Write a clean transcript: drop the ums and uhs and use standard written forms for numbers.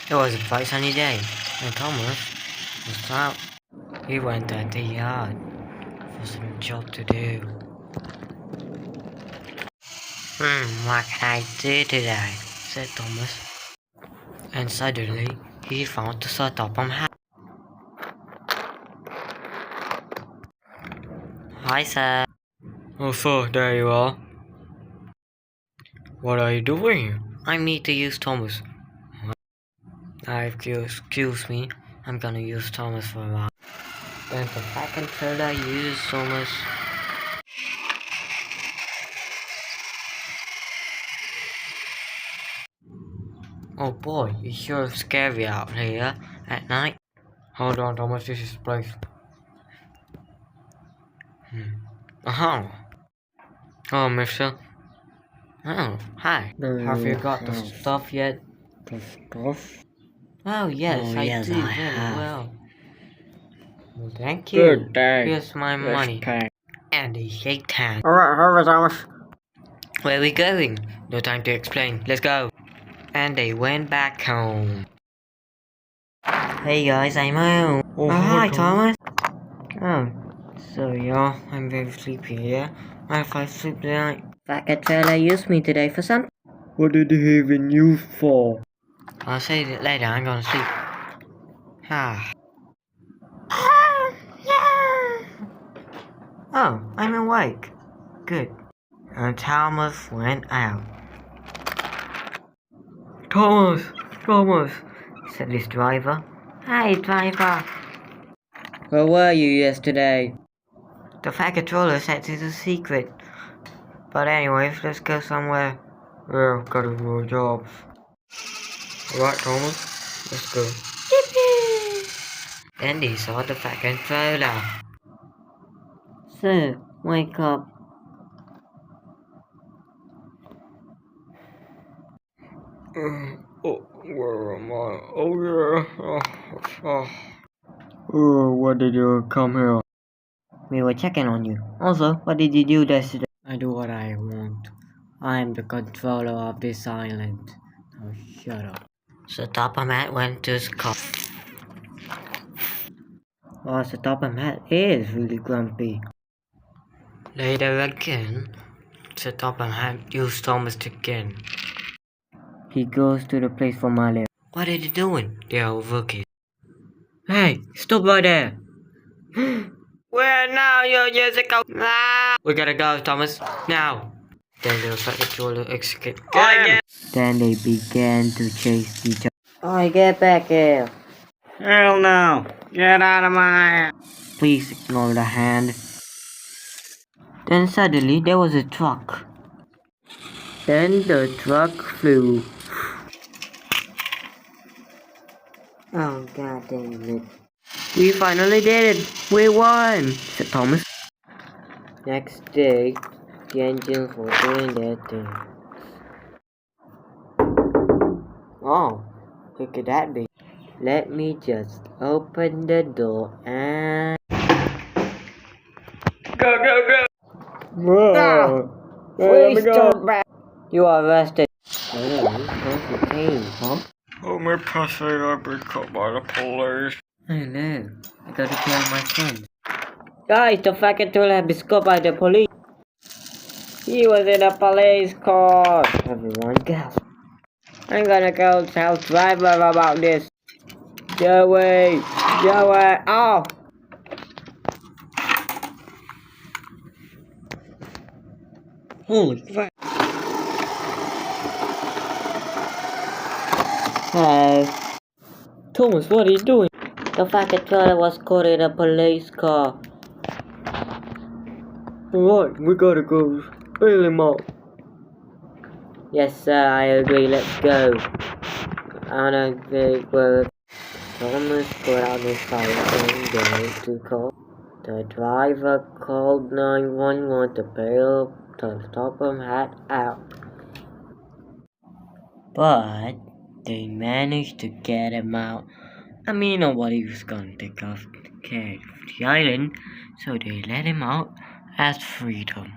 It was a bright sunny day, and Thomas was out. He went to the yard for some job to do. What can I do today? Said Thomas. And suddenly, he found the topham hat. Hi, sir. Oh, sir, there you are. What are you doing? I need to use Thomas. Excuse me, I'm gonna use Thomas for a while. Then the second trailer uses Thomas. Oh boy, it's sure scary out here at night. Hold on, Thomas, this is the place. Oh, mister. Oh, hi. Have you got the stuff yet? The stuff? Oh, yes, I yes, do I very have. well. Well, thank you. Good day. Here's my money. And a shake hand. Alright, hurry, Thomas. Where are we going? No time to explain. Let's go. And they went back home. Hey guys, I'm home. Oh, Hi, hi, Thomas. Oh, sorry y'all. I'm very sleepy here. Mind if I sleep tonight? That fella used me today for something. What did he even use for? I'll say it later. I'm gonna sleep. Ah. Oh, I'm awake. Good. And Thomas went out. Thomas, said his driver. Hey, driver. Where were you yesterday? The fat controller said it's a secret. But anyways, let's go somewhere. Yeah, gotta do a job. Alright, Thomas, let's go. Yippee! Then he saw the fat controller. Sir, wake up. Oh, where am I? Oh, yeah. Oh, why did you come here? We were checking on you. Also, what did you do yesterday? I do what I want. I am the controller of this island. Now shut up. So Topham Hat went to his car. Oh, so Topham Hat is really grumpy. Later again, Sir Topham Hat used Thomas again. He goes to the place for my life. What are you doing? They are working. Hey, stop right there! Where now, you Jessica? Ah! We gotta go, Thomas. Now! Then the fat controller escaped. Then they began to chase each other. Alright, get back here. Hell no! Get out of my... Please ignore the hand. Then suddenly there was a truck. Then the truck flew. Oh, god dang it. We finally did it! We won! Said Thomas. Next day, the engines were doing their thing. Oh, who could that be? Let me just open the door and... Go! Whoa! Please turn back! You are arrested. Where's the came, huh? Oh, my pussy, I've been caught by the police. I know. I gotta kill my friend. Guys, the fat controller has been caught by the police. He was in a police car. Everyone gasp. I'm gonna go tell driver about this. Joey! Oh! Holy crap. Hey. Thomas, what are you doing? The fat controller was caught in a police car. Alright, we gotta go bail him out. Yes, sir, I agree. Let's go. On a big word. Thomas got out his phone and going to call. The driver called 911 to bail the Topham Hat out. But they managed to get him out. I mean, nobody was gonna take off the care of the island, so they let him out as freedom.